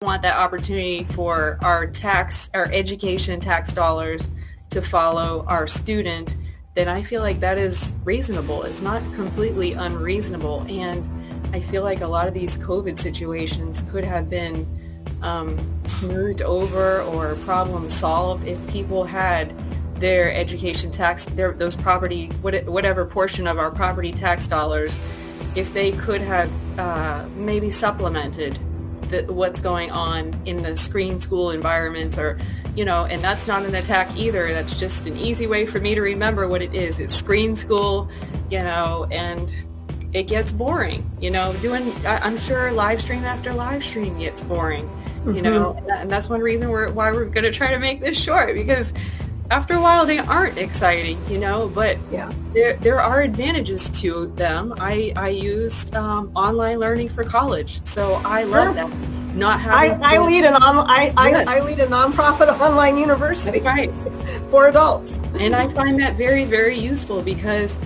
want that opportunity for our education tax dollars to follow our student, then I feel like that is reasonable. It's not completely unreasonable. And I feel like a lot of these COVID situations could have been smoothed over or problem solved if people had their education tax, those property, whatever portion of our property tax dollars, if they could have maybe supplemented what's going on in the screen school environments, or, and that's not an attack either. That's just an easy way for me to remember what it is. It's screen school, and it gets boring, I'm sure live stream after live stream gets boring, and that's one reason why we're going to try to make this short, because after a while they aren't exciting, but yeah, there are advantages to them. I used online learning for college, so I love that. Not having I lead a nonprofit online university. That's right. For adults, and I find that very, very useful because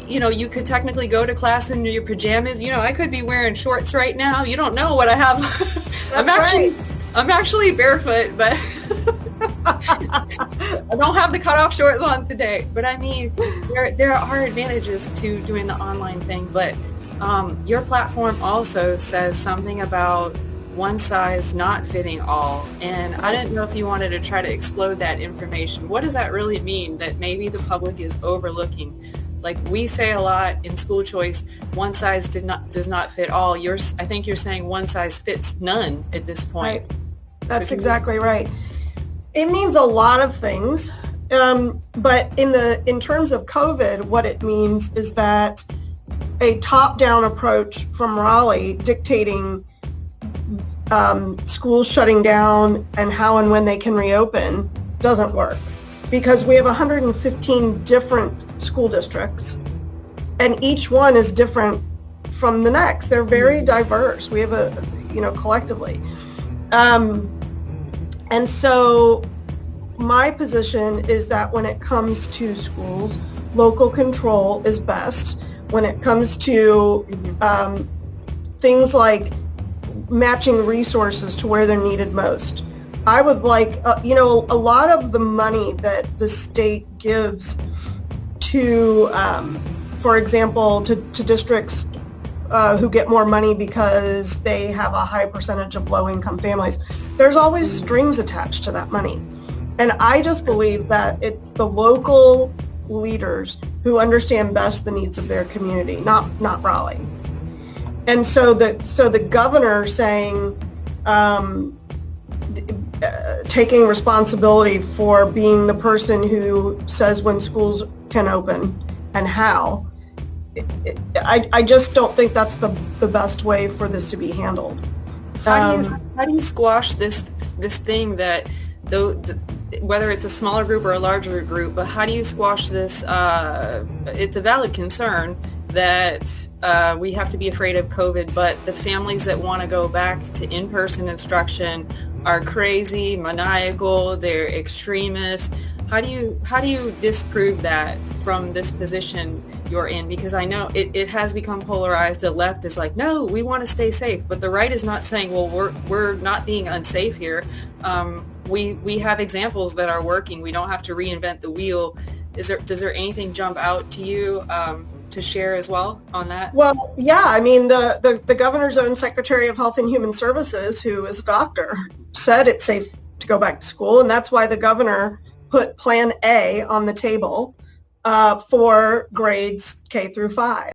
you could technically go to class in your pajamas. I could be wearing shorts right now. You don't know what I have. I'm actually barefoot, but I don't have the cutoff shorts on today. But I mean, there are advantages to doing the online thing. But your platform also says something about one size not fitting all. And I didn't know if you wanted to try to explode that information. What does that really mean that maybe the public is overlooking? Like we say a lot in school choice, one size does not fit all. I think you're saying one size fits none at this point. Right. That's exactly right. It means a lot of things, but in terms of COVID, what it means is that a top-down approach from Raleigh dictating schools shutting down and how and when they can reopen doesn't work, because we have 115 different school districts, and each one is different from the next. They're very diverse. We have collectively. And so my position is that when it comes to schools, local control is best. When it comes to things like matching resources to where they're needed most, I would like, a lot of the money that the state gives to, for example, to districts who get more money because they have a high percentage of low-income families, there's always strings attached to that money. And I just believe that it's the local leaders who understand best the needs of their community, not Raleigh. And so the governor saying, taking responsibility for being the person who says when schools can open and how, I just don't think that's the best way for this to be handled. How do you squash this thing that, whether it's a smaller group or a larger group, but how do you squash this? It's a valid concern that we have to be afraid of COVID, but the families that want to go back to in-person instruction are crazy, maniacal, they're extremists. How do you disprove that from this position you're in? Because I know it has become polarized. The left is like, no, we want to stay safe, but the right is not saying, well, we're not being unsafe here. We have examples that are working. We don't have to reinvent the wheel. Does there anything jump out to you to share as well on that? Well, yeah, I mean, the governor's own Secretary of Health and Human Services, who is a doctor, said it's safe to go back to school, and that's why the governor put Plan A on the table for grades K through 5.